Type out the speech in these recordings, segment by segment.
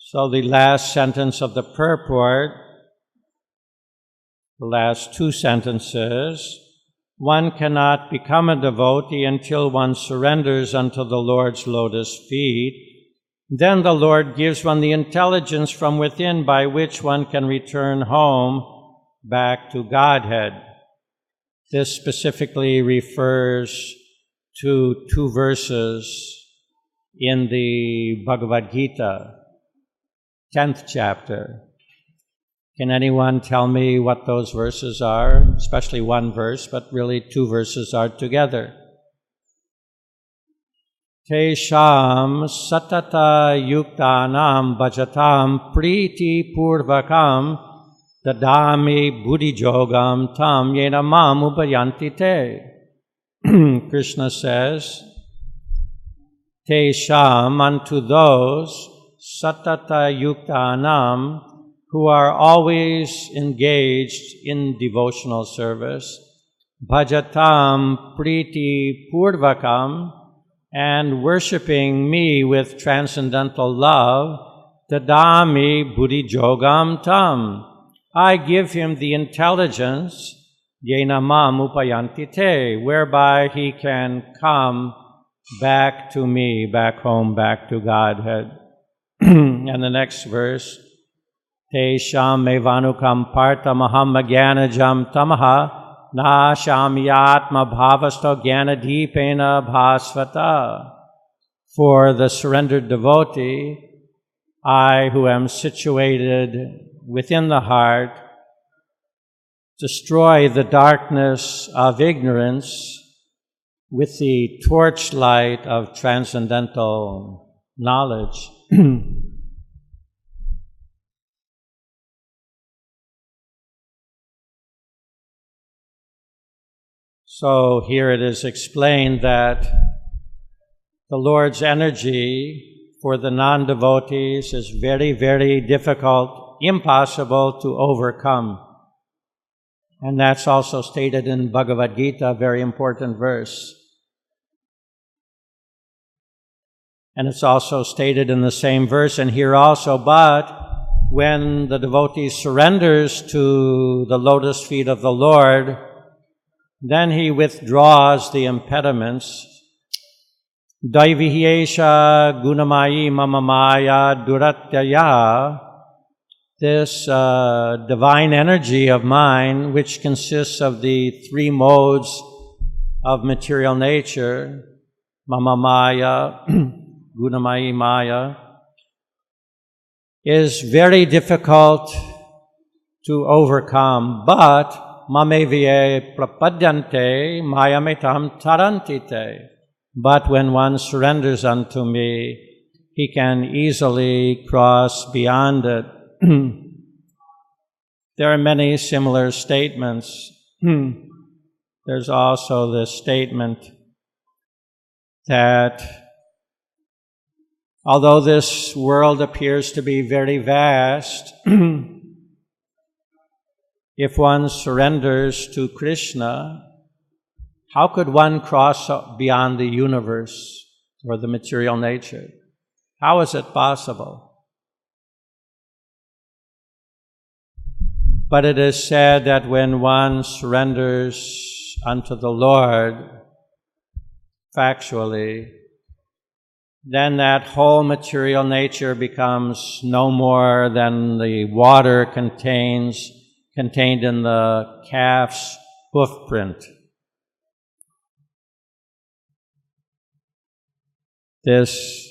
So the last sentence of the purport, the last two sentences, one cannot become a devotee until one surrenders unto the Lord's lotus feet. Then the Lord gives one the intelligence from within by which one can return home back to Godhead. This specifically refers to two verses in the Bhagavad Gita, 10th chapter. Can anyone tell me what those verses are? Especially one verse, but really two verses are together. Tesham satata yuktanam bhajatam priti purvakam dadami buddhijogam tam yena mam upayanti te. Krishna says, Tesham, unto those satata yuktanam who are always engaged in devotional service, bhajatam priti purvakam, and worshipping me with transcendental love, dadami buddhijogam tam, I give him the intelligence, yena mam upayanti te, whereby he can come back to me, back home, back to Godhead. And the next verse, Tesham evanukam parta maham jnanajam tamaha na shamyatma bhavasto jnanadipena bhasvata. For the surrendered devotee, I who am situated within the heart, destroy the darkness of ignorance with the torchlight of transcendental knowledge. So here it is explained that the Lord's energy for the non-devotees is very, very difficult, impossible to overcome. And that's also stated in Bhagavad Gita, a very important verse. And it's also stated in the same verse and here also, but when the devotee surrenders to the lotus feet of the Lord, then he withdraws the impediments. Daivihyesha gunamayi mamamaya duratyaya. This divine energy of mine, which consists of the three modes of material nature, mamamaya, gunamayi maya, is very difficult to overcome, but Mamevye prapadyante mayametam tarantite. But when one surrenders unto me, he can easily cross beyond it. There are many similar statements. There's also this statement that although this world appears to be very vast, if one surrenders to Krishna, how could one cross beyond the universe or the material nature? How is it possible? But it is said that when one surrenders unto the Lord factually, then that whole material nature becomes no more than the water contained in the calf's hoof print. This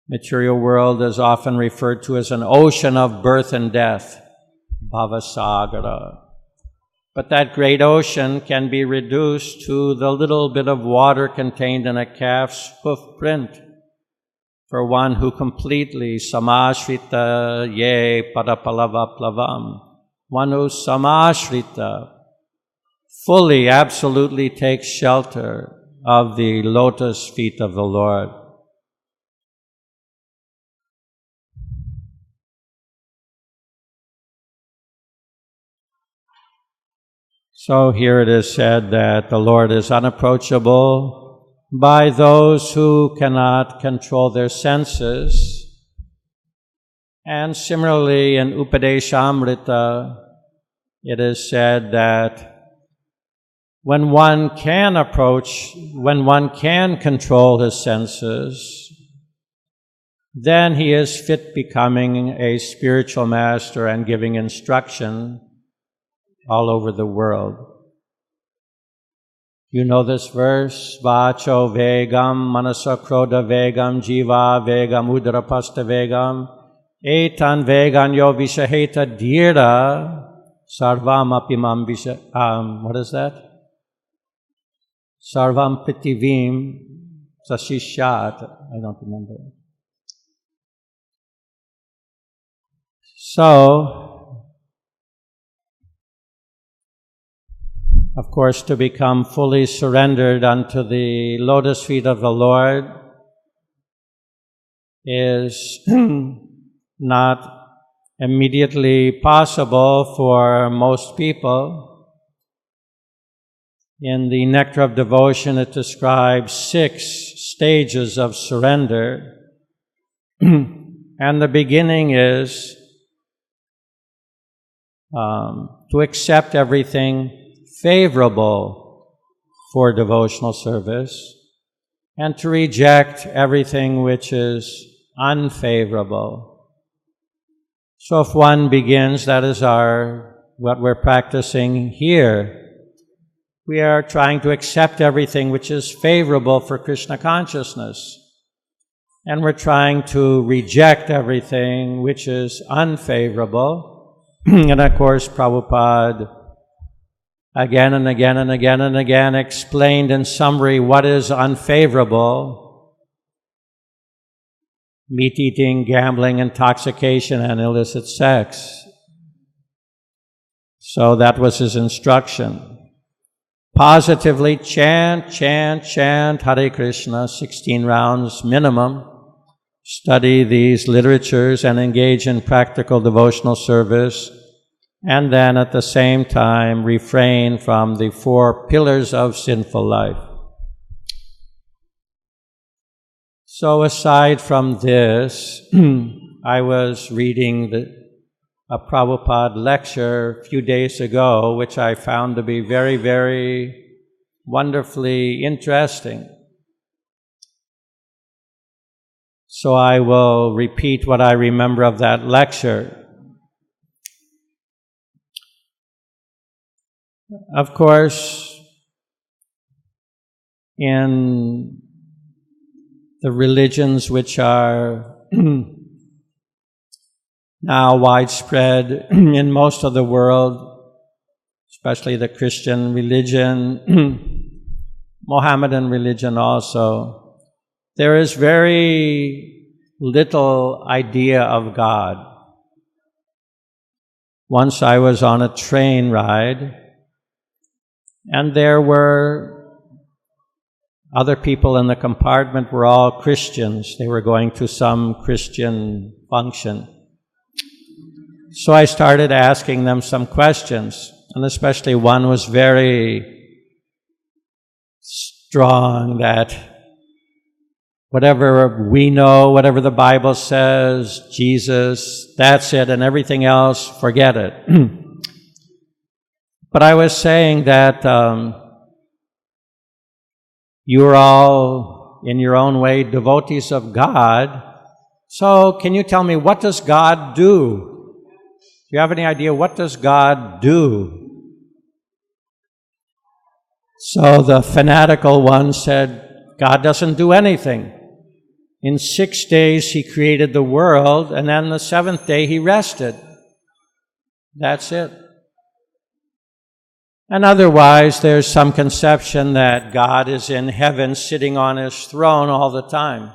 material world is often referred to as an ocean of birth and death, bhavasagara. But that great ocean can be reduced to the little bit of water contained in a calf's hoof print for one who completely samashrita ye padapalava plavam. One who samashrita, fully, absolutely takes shelter of the lotus feet of the Lord. So here it is said that the Lord is unapproachable by those who cannot control their senses And similarly in Upadeshamrita, it is said that when one can control his senses, then he is fit becoming a spiritual master and giving instruction all over the world. You know this verse, Vacho Vegam, Manasa Krodha Vegam, Jiva Vegam, Udarapasta Vegam, Etan Vegan Yo Vishaheta Dhira, Sarvam Apimam Visha, what is that? Sarvam Pitivim Sashishat, I don't remember. So, of course, to become fully surrendered unto the lotus feet of the Lord is not immediately possible for most people. In the Nectar of Devotion, it describes 6 stages of surrender. And the beginning is to accept everything favorable for devotional service and to reject everything which is unfavorable. So if one begins, that is what we're practicing here. We are trying to accept everything which is favorable for Krishna consciousness. And we're trying to reject everything which is unfavorable. And of course, Prabhupada again and again and again and again explained in summary what is unfavorable: meat eating, gambling, intoxication, and illicit sex. So that was his instruction. Positively chant, chant, chant Hare Krishna, 16 rounds minimum. Study these literatures and engage in practical devotional service. And then at the same time refrain from the 4 pillars of sinful life. So aside from this, I was reading a Prabhupada lecture a few days ago, which I found to be very, very wonderfully interesting. So I will repeat what I remember of that lecture. Of course, in the religions which are now widespread in most of the world, especially the Christian religion, Mohammedan religion also, there is very little idea of God. Once I was on a train ride, and there were other people in the compartment were all Christians. They were going to some Christian function. So I started asking them some questions, and especially one was very strong that whatever we know, whatever the Bible says, Jesus, that's it, and everything else, forget it. But I was saying that you're all, in your own way, devotees of God. So can you tell me, what does God do? Do you have any idea, what does God do? So the fanatical one said, God doesn't do anything. In 6 days He created the world, and then the 7th day He rested. That's it. And otherwise, there's some conception that God is in heaven sitting on His throne all the time.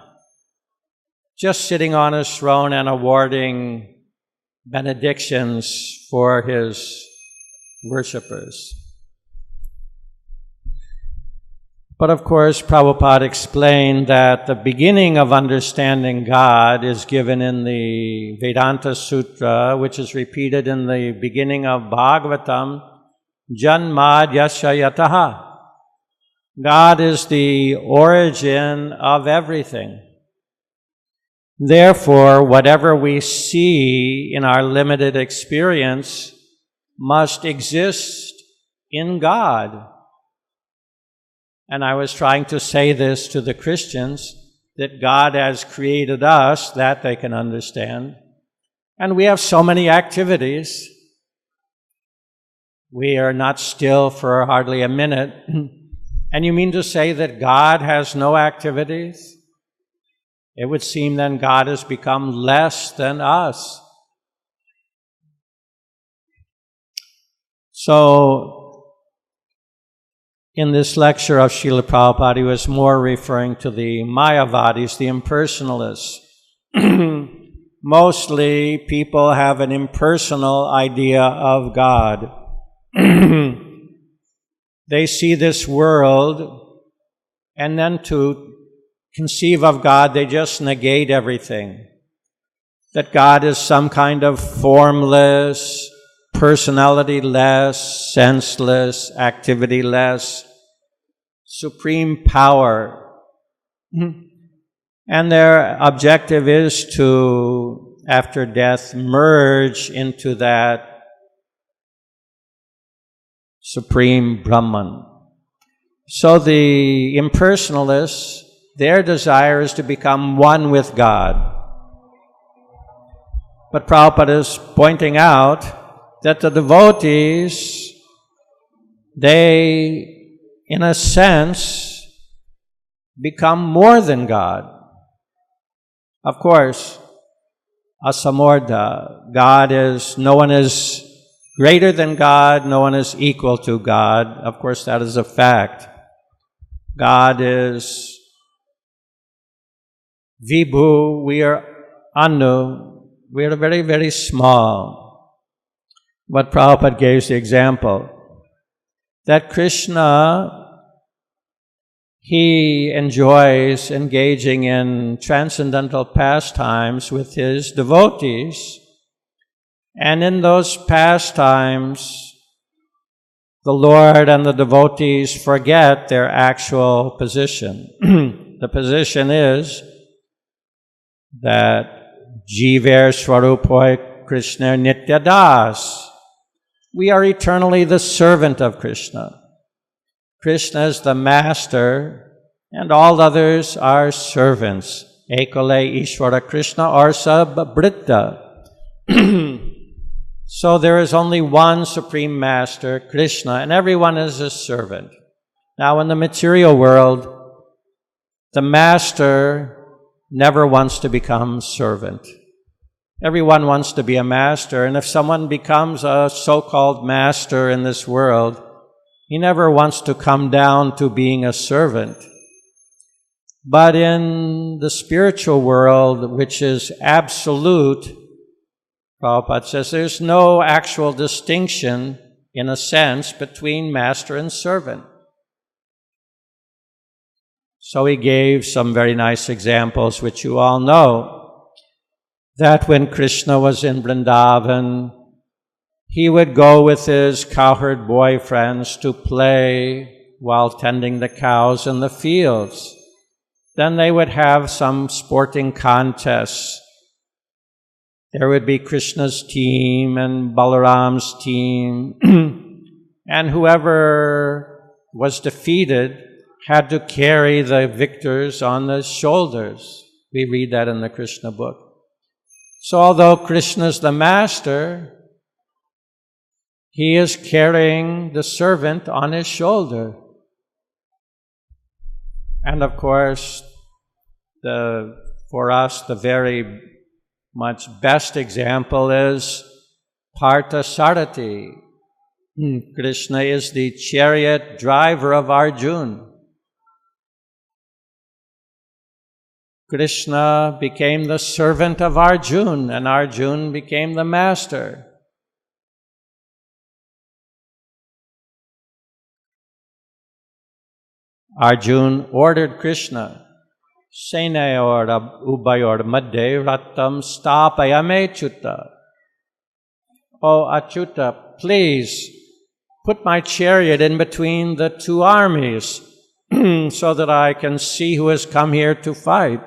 Just sitting on His throne and awarding benedictions for His worshippers. But of course, Prabhupada explained that the beginning of understanding God is given in the Vedanta Sutra, which is repeated in the beginning of Bhagavatam, Janmad Yasya Yataha. God is the origin of everything. Therefore, whatever we see in our limited experience must exist in God. And I was trying to say this to the Christians, that God has created us, that they can understand. And we have so many activities. We are not still for hardly a minute. And you mean to say that God has no activities? It would seem then God has become less than us. So, in this lecture of Srila Prabhupada, he was more referring to the Mayavadis, the impersonalists. Mostly, people have an impersonal idea of God. They see this world, and then to conceive of God, they just negate everything. That God is some kind of formless, personality-less, senseless, activity-less, supreme power. And their objective is to, after death, merge into that supreme Brahman. So the impersonalists, their desire is to become one with God. But Prabhupada is pointing out that the devotees, they, in a sense, become more than God. Of course, asamordha, God is, no one is greater than God, no one is equal to God. Of course, that is a fact. God is Vibhu, we are Anu, we are very, very small. But Prabhupada gave the example that Krishna, he enjoys engaging in transcendental pastimes with his devotees. And in those pastimes, the Lord and the devotees forget their actual position. The position is that Jiver Swarupoi Krishna Nitya Das. We are eternally the servant of Krishna. Krishna is the master, and all others are servants. Ekale Ishvara Krishna or Sabbritta. So there is only one Supreme Master, Krishna, and everyone is a servant. Now in the material world, the master never wants to become servant. Everyone wants to be a master, and if someone becomes a so-called master in this world, he never wants to come down to being a servant. But in the spiritual world, which is absolute, Prabhupada says there's no actual distinction, in a sense, between master and servant. So he gave some very nice examples, which you all know, that when Krishna was in Vrindavan, he would go with his cowherd boyfriends to play while tending the cows in the fields. Then they would have some sporting contests. There would be Krishna's team and Balaram's team, and whoever was defeated had to carry the victors on the shoulders. We read that in the Krishna book. So although Krishna is the master, he is carrying the servant on his shoulder. And of course, for us, the very much best example is Partha Sarathi. Krishna is the chariot driver of Arjuna. Krishna became the servant of Arjuna, and Arjuna became the master. Arjuna ordered Krishna, Senayor Ubayor Madhe Ratam Stapayame Chuta. Oh Achyuta, please put my chariot in between the two armies so that I can see who has come here to fight.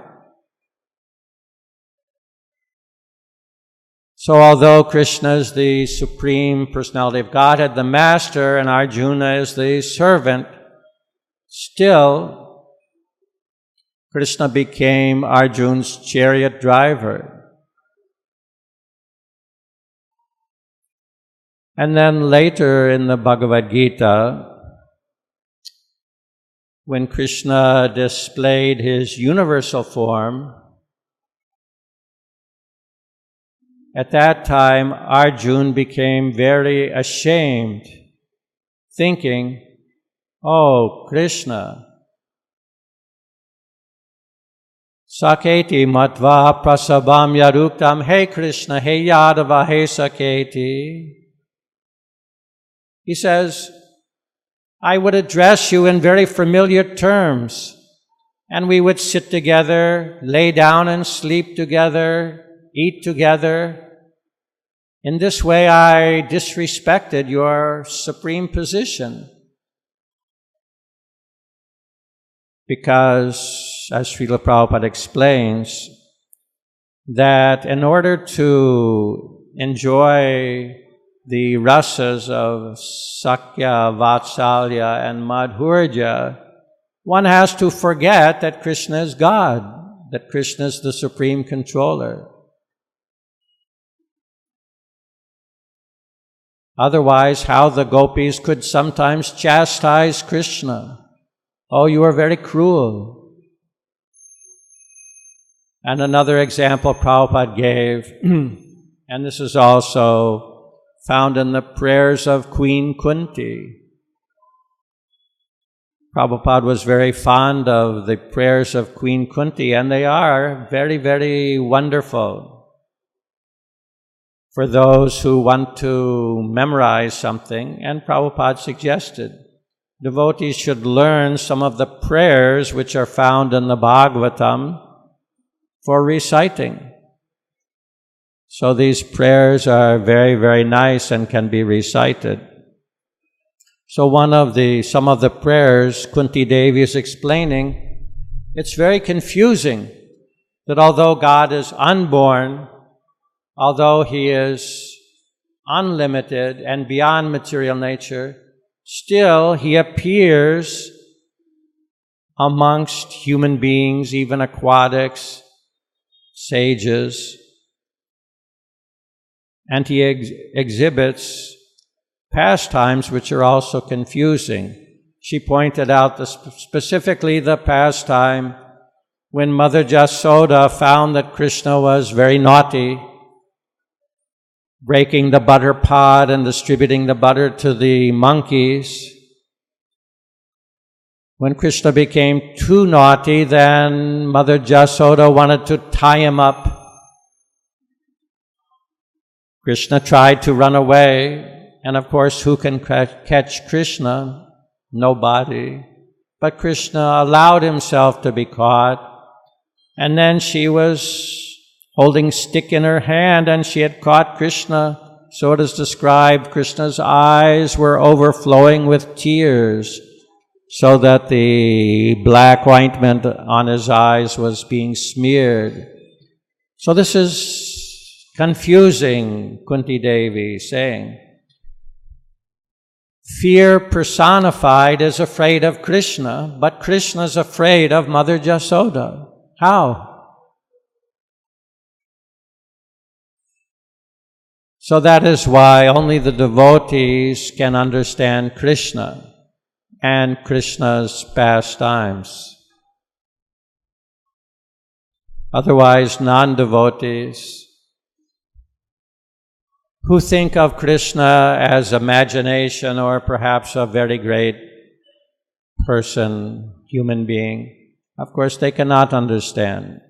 So although Krishna is the Supreme Personality of Godhead, the Master, and Arjuna is the servant, still Krishna became Arjuna's chariot driver. And then later in the Bhagavad Gita, when Krishna displayed his universal form, at that time Arjuna became very ashamed, thinking, "Oh, Krishna, Saketi matva prasabam yaruktam, hey Krishna, hey Yadava, hey Saketi." He says, I would address you in very familiar terms, and we would sit together, lay down and sleep together, eat together. In this way, I disrespected your supreme position. Because, as Srila Prabhupada explains, that in order to enjoy the rasas of Sakya, Vatsalya, and Madhurya, one has to forget that Krishna is God, that Krishna is the supreme controller. Otherwise, how the gopis could sometimes chastise Krishna. Oh, you are very cruel. And another example Prabhupada gave, and this is also found in the prayers of Queen Kunti. Prabhupada was very fond of the prayers of Queen Kunti, and they are very, very wonderful. For those who want to memorize something, and Prabhupada suggested, devotees should learn some of the prayers which are found in the Bhagavatam for reciting. So these prayers are very, very nice and can be recited. So some of the prayers Kunti Devi is explaining, it's very confusing that although God is unborn, although He is unlimited and beyond material nature, still He appears amongst human beings, even aquatics, sages, and He exhibits pastimes which are also confusing. She pointed out specifically the pastime when Mother Jasoda found that Krishna was very naughty, breaking the butter pot and distributing the butter to the monkeys. When Krishna became too naughty, then Mother Jasoda wanted to tie him up. Krishna tried to run away, and of course, who can catch Krishna? Nobody. But Krishna allowed himself to be caught, and then she was holding stick in her hand, and she had caught Krishna. So it is described, Krishna's eyes were overflowing with tears, so that the black ointment on his eyes was being smeared. So this is confusing, Kunti Devi saying. Fear personified is afraid of Krishna, but Krishna is afraid of Mother Jasoda. How? So that is why only the devotees can understand Krishna and Krishna's pastimes. Otherwise, non-devotees who think of Krishna as imagination or perhaps a very great person, human being, of course they cannot understand.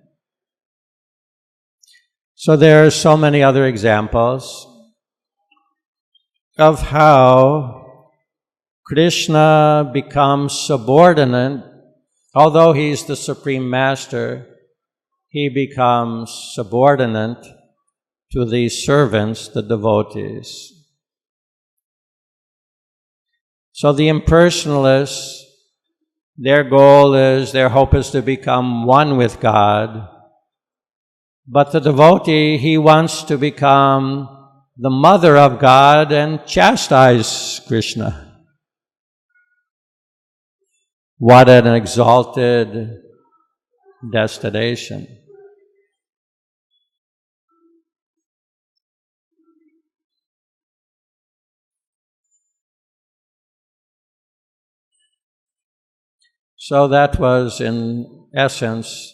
So there are so many other examples of how Krishna becomes subordinate. Although He's the Supreme Master, He becomes subordinate to the servants, the devotees. So the impersonalists, their hope is to become one with God. But the devotee, he wants to become the mother of God and chastise Krishna. What an exalted destination. So that was, in essence,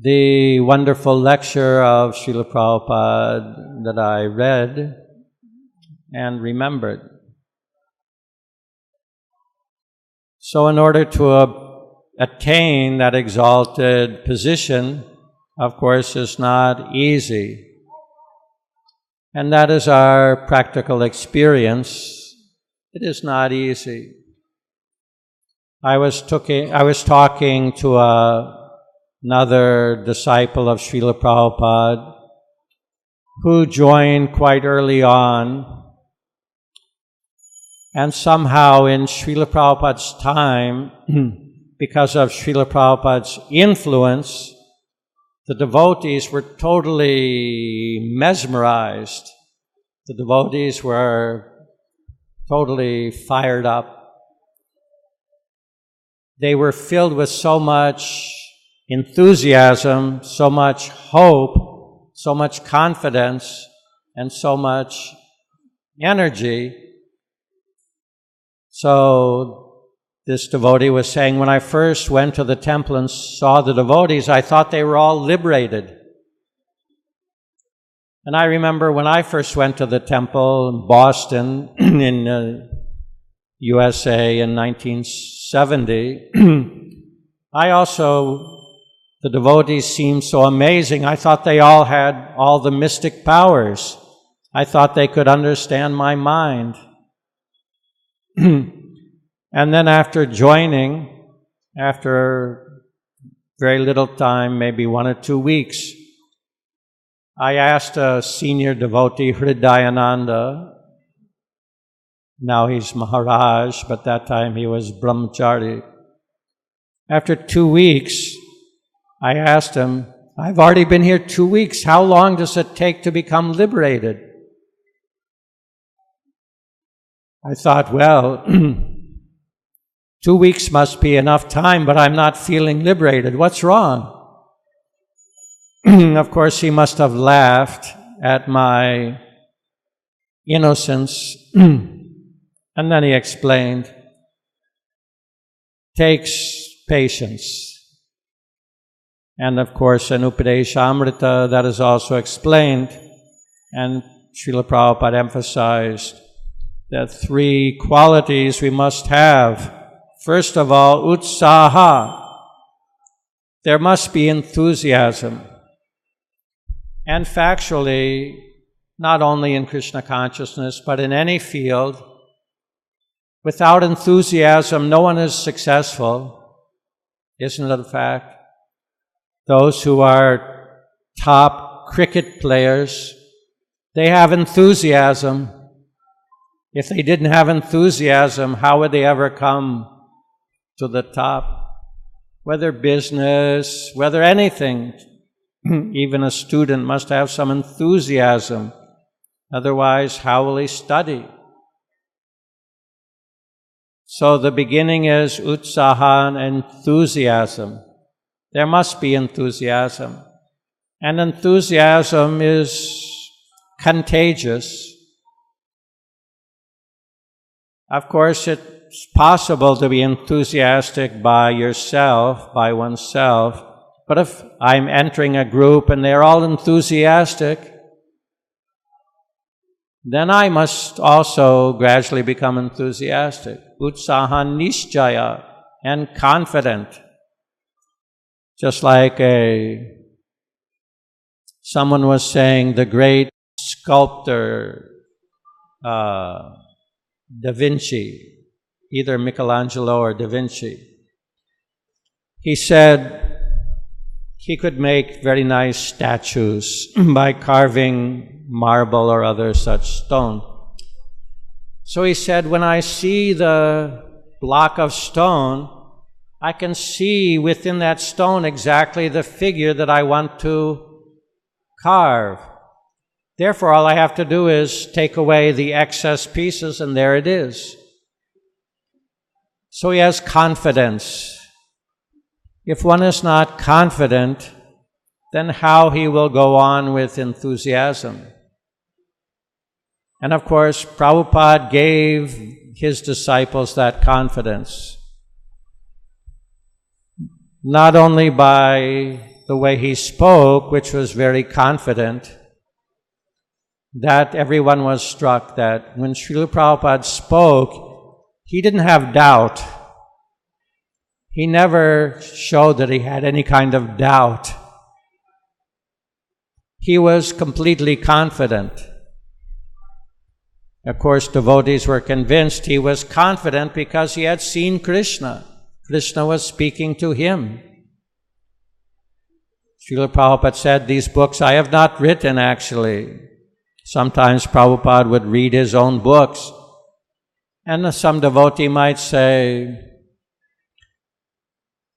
the wonderful lecture of Srila Prabhupada that I read and remembered. So in order to attain that exalted position, of course, is not easy. And that is our practical experience. It is not easy. I was talking to another disciple of Srila Prabhupada who joined quite early on, and somehow in Srila Prabhupada's time, because of Srila Prabhupada's influence, the devotees were totally mesmerized. The devotees were totally fired up. They were filled with so much enthusiasm, so much hope, so much confidence, and so much energy. So this devotee was saying, when I first went to the temple and saw the devotees, I thought they were all liberated. And I remember when I first went to the temple in Boston in USA in 1970, the devotees seemed so amazing. I thought they all had all the mystic powers. I thought they could understand my mind. And then after joining, after very little time, maybe 1 or 2 weeks, I asked a senior devotee, Hridayananda, now he's Maharaj, but that time he was Brahmachari. After 2 weeks, I asked him, I've already been here 2 weeks. How long does it take to become liberated? I thought, well, 2 weeks must be enough time, but I'm not feeling liberated. What's wrong? Of course, he must have laughed at my innocence. And then he explained, takes patience. And of course, in Upadeshamrita, that is also explained. And Srila Prabhupada emphasized that 3 qualities we must have. First of all, utsaha. There must be enthusiasm. And factually, not only in Krishna consciousness, but in any field, without enthusiasm, no one is successful. Isn't it a fact? Those who are top cricket players, they have enthusiasm. If they didn't have enthusiasm, how would they ever come to the top? Whether business, whether anything, even a student must have some enthusiasm. Otherwise, how will he study? So the beginning is utsaha, enthusiasm. There must be enthusiasm. And enthusiasm is contagious. Of course, it's possible to be enthusiastic by yourself, by oneself. But if I'm entering a group and they're all enthusiastic, then I must also gradually become enthusiastic. Utsaha nishchaya, and confident. Just like someone was saying, the great sculptor Da Vinci, either Michelangelo or Da Vinci, he said he could make very nice statues by carving marble or other such stone. So he said, when I see the block of stone, I can see within that stone exactly the figure that I want to carve. Therefore, all I have to do is take away the excess pieces, and there it is. So he has confidence. If one is not confident, then how he will go on with enthusiasm? And of course, Prabhupada gave his disciples that confidence. Not only by the way he spoke, which was very confident, that everyone was struck that when Srila Prabhupada spoke, he didn't have doubt. He never showed that he had any kind of doubt. He was completely confident. Of course, devotees were convinced he was confident because he had seen Krishna. Krishna was speaking to him. Srila Prabhupada said, these books I have not written actually. Sometimes Prabhupada would read his own books. And some devotee might say,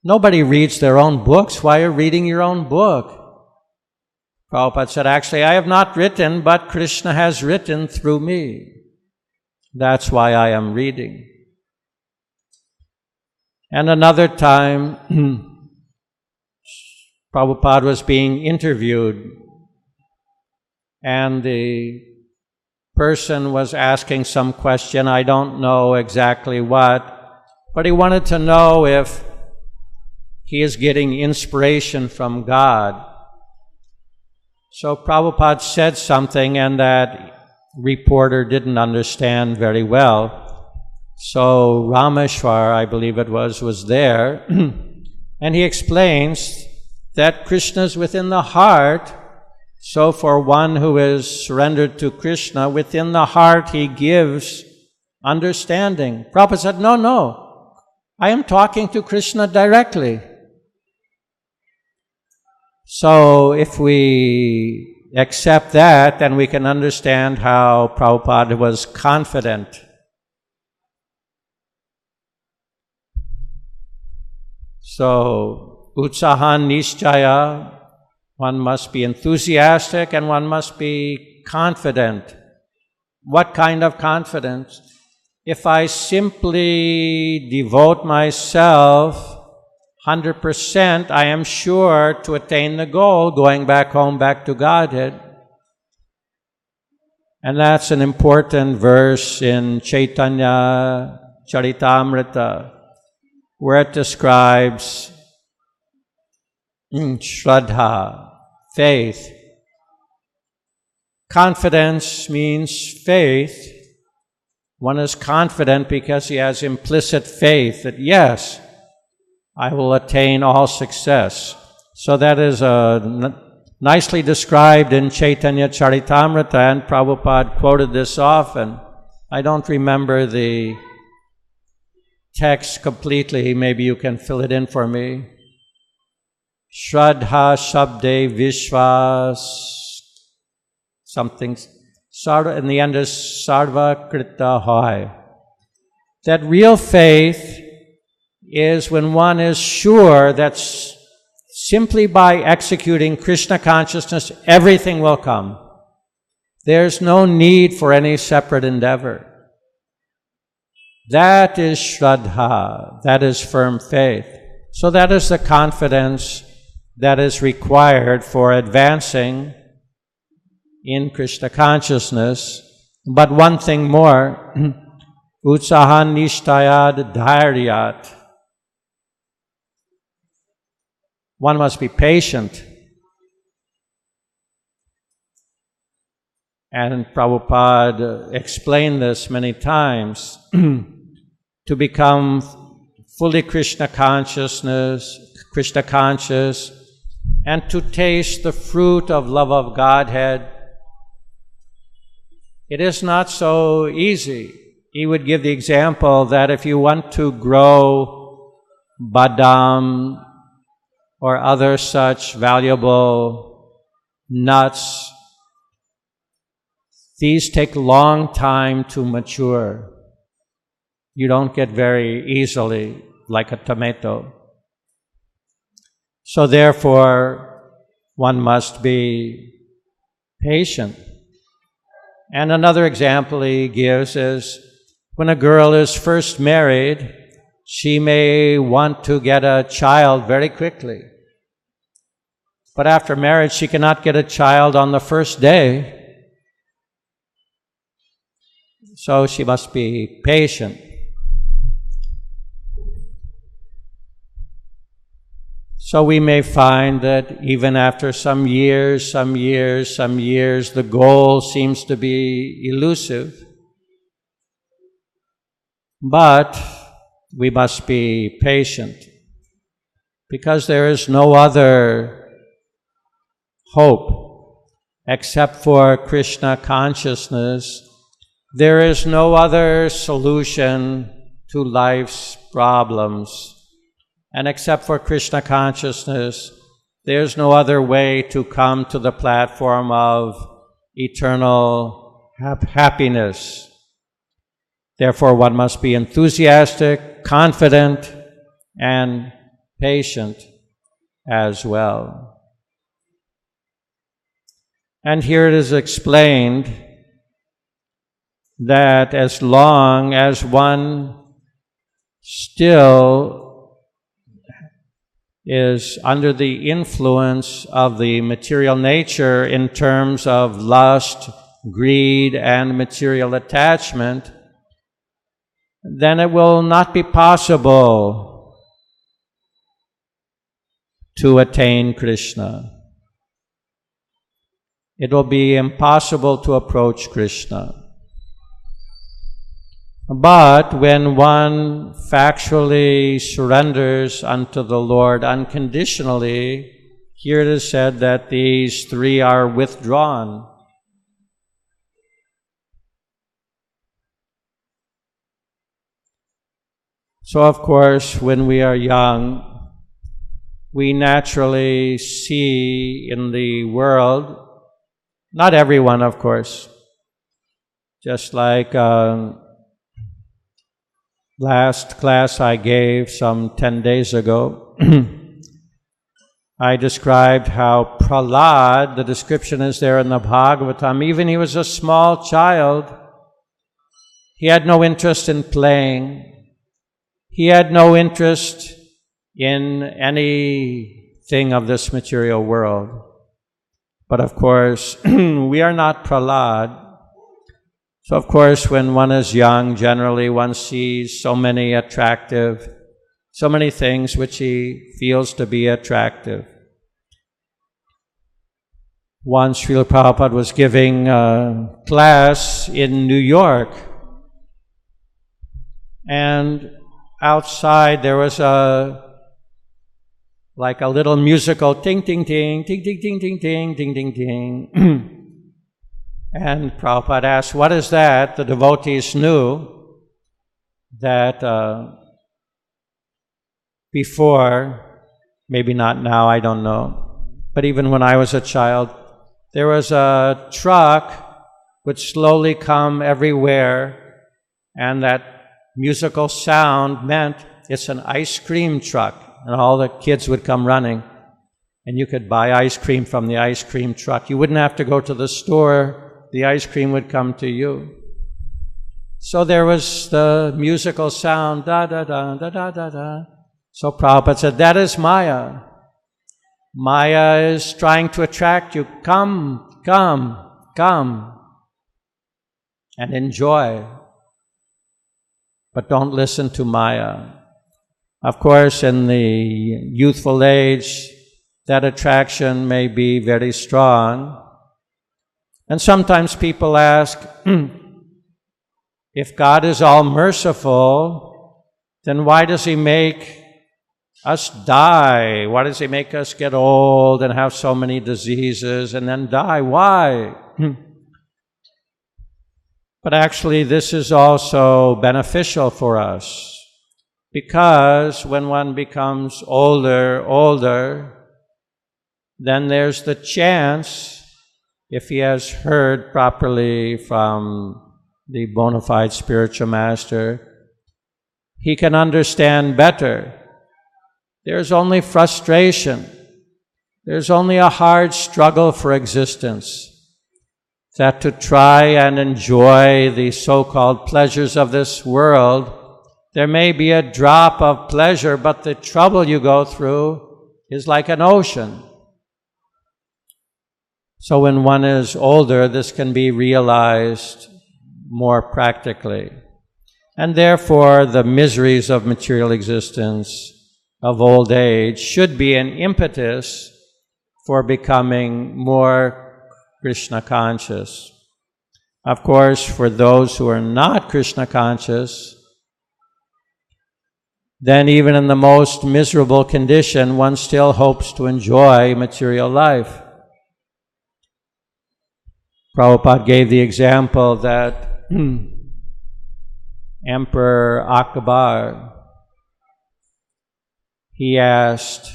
nobody reads their own books. Why are you reading your own book? Prabhupada said, actually, I have not written, but Krishna has written through me. That's why I am reading. And another time, Prabhupada was being interviewed, and the person was asking some question, I don't know exactly what, but he wanted to know if he is getting inspiration from God. So Prabhupada said something, and that reporter didn't understand very well. So Rameshwar, I believe it was there, and he explains that Krishna is within the heart. So for one who is surrendered to Krishna, within the heart he gives understanding. Prabhupada said, no, I am talking to Krishna directly. So if we accept that, then we can understand how Prabhupada was confident. So, utsahan nishchaya, one must be enthusiastic and one must be confident. What kind of confidence? If I simply devote myself 100%, I am sure to attain the goal, going back home, back to Godhead. And that's an important verse in Chaitanya Charitamrita, where it describes Shraddha, faith. Confidence means faith. One is confident because he has implicit faith that yes, I will attain all success. So that is nicely described in Chaitanya Charitamrita, and Prabhupada quoted this often. I don't remember the text completely. Maybe you can fill it in for me. Shraddha Shabde Vishwas something. In the end is Sarva Krita Hoy. That real faith is when one is sure that simply by executing Krishna consciousness, everything will come. There's no need for any separate endeavor. That is Shraddha, that is firm faith. So that is the confidence that is required for advancing in Krishna consciousness. But one thing more, utsahan nishtayad dhairyat. One must be patient. And Prabhupada explained this many times. To become fully Krishna conscious, and to taste the fruit of love of Godhead, it is not so easy. He would give the example that if you want to grow badam or other such valuable nuts, these take a long time to mature. You don't get very easily like a tomato. So therefore, one must be patient. And another example he gives is when a girl is first married, she may want to get a child very quickly. But after marriage, she cannot get a child on the first day. So she must be patient. So we may find that even after some years, the goal seems to be elusive. But we must be patient, because there is no other hope except for Krishna consciousness. There is no other solution to life's problems. And except for Krishna consciousness, there's no other way to come to the platform of eternal happiness. Therefore, one must be enthusiastic, confident, and patient as well. And here it is explained that as long as one still is under the influence of the material nature in terms of lust, greed, and material attachment, then it will not be possible to attain Krishna. It will be impossible to approach Krishna. But when one factually surrenders unto the Lord unconditionally, here it is said that these three are withdrawn. So of course, when we are young, we naturally see in the world, not everyone of course, just like last class I gave some 10 days ago, I described how Prahlad, the description is there in the Bhagavatam, even he was a small child, he had no interest in playing, he had no interest in anything of this material world. But of course, we are not Prahlad. So of course, when one is young, generally one sees so many things which he feels to be attractive. Once Srila Prabhupada was giving a class in New York, and outside there was like a little musical ting ting ting, ting ting ting ting ting, ting ting ting. And Prabhupada asked, what is that? The devotees knew that before, maybe not now, I don't know, but even when I was a child, there was a truck which slowly come everywhere, and that musical sound meant it's an ice cream truck, and all the kids would come running, and you could buy ice cream from the ice cream truck. You wouldn't have to go to the store. The ice cream would come to you. So there was the musical sound, da da da da da da da. So Prabhupada said, that is Maya. Maya is trying to attract you. Come, come, come, and enjoy. But don't listen to Maya. Of course, in the youthful age, that attraction may be very strong. And sometimes people ask, if God is all merciful, then why does He make us die? Why does He make us get old and have so many diseases and then die? Why? But actually, this is also beneficial for us, because when one becomes older, then there's the chance, if he has heard properly from the bona fide spiritual master, he can understand better. There's only frustration. There's only a hard struggle for existence. That to try and enjoy the so-called pleasures of this world, there may be a drop of pleasure, but the trouble you go through is like an ocean. So when one is older, this can be realized more practically. And therefore, the miseries of material existence, of old age, should be an impetus for becoming more Krishna conscious. Of course, for those who are not Krishna conscious, then even in the most miserable condition, one still hopes to enjoy material life. Prabhupada gave the example that Emperor Akbar, he asked,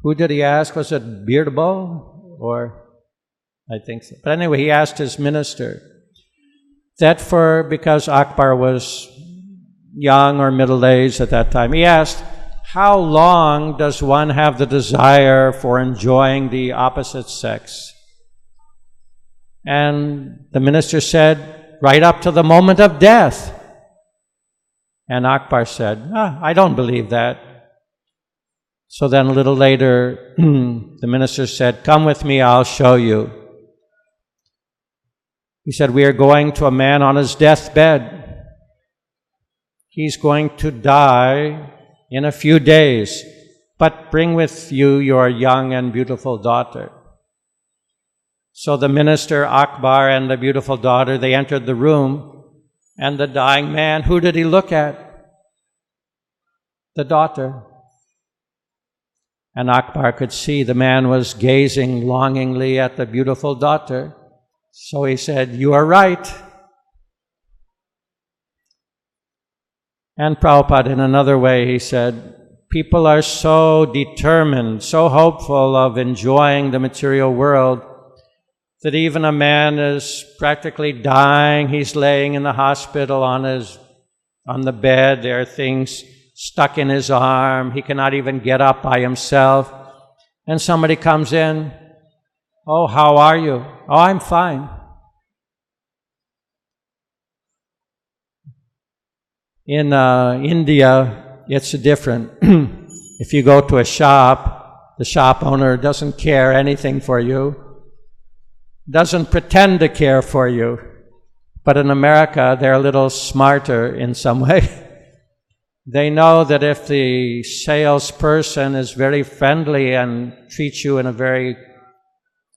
who did he ask? Was it Birbal? Or, I think so. But anyway, he asked his minister that because Akbar was young or middle-aged at that time, he asked, how long does one have the desire for enjoying the opposite sex? And the minister said, right up to the moment of death. And Akbar said, I don't believe that. So then a little later, the minister said, come with me, I'll show you. He said, we are going to a man on his deathbed. He's going to die in a few days, but bring with you your young and beautiful daughter. So the minister, Akbar, and the beautiful daughter, they entered the room, and the dying man, who did he look at? The daughter. And Akbar could see the man was gazing longingly at the beautiful daughter. So he said, you are right. And Prabhupada, in another way, he said, people are so determined, so hopeful of enjoying the material world, that even a man is practically dying. He's laying in the hospital on the bed. There are things stuck in his arm. He cannot even get up by himself. And somebody comes in. Oh, how are you? Oh, I'm fine. In India, it's different. If you go to a shop, the shop owner doesn't care anything for you, doesn't pretend to care for you. But in America, they're a little smarter in some way. They know that if the salesperson is very friendly and treats you in a very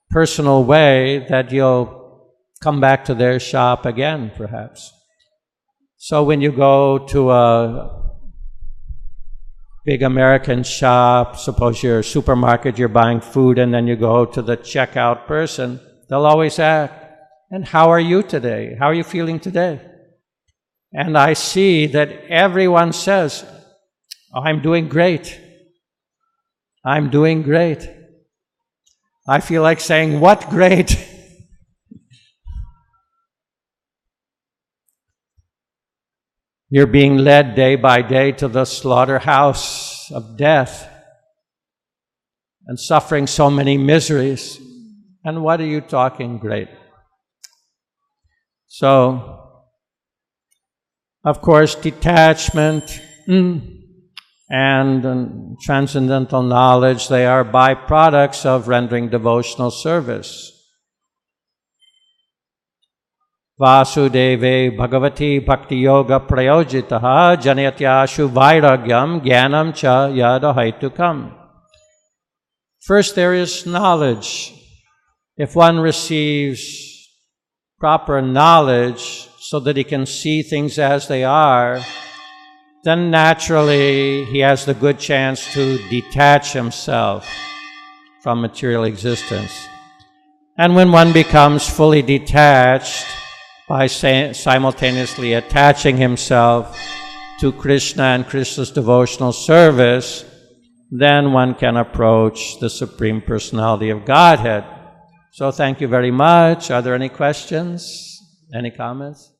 personal way, that you'll come back to their shop again, perhaps. So when you go to a big American shop, suppose you're a supermarket, you're buying food, and then you go to the checkout person, they'll always ask, and how are you today? How are you feeling today? And I see that everyone says, oh, I'm doing great. I'm doing great. I feel like saying, what great? You're being led day by day to the slaughterhouse of death and suffering so many miseries. And what are you talking great? So, of course, detachment and transcendental knowledge, they are byproducts of rendering devotional service. Vasudeve Bhagavati Bhakti Yoga Prayojitaha Janatyashu Vairagyam Jnanam Cha Yadahaitukam. First, there is knowledge. If one receives proper knowledge so that he can see things as they are, then naturally he has the good chance to detach himself from material existence. And when one becomes fully detached, by simultaneously attaching himself to Krishna and Krishna's devotional service, then one can approach the Supreme Personality of Godhead. So thank you very much. Are there any questions? Any comments?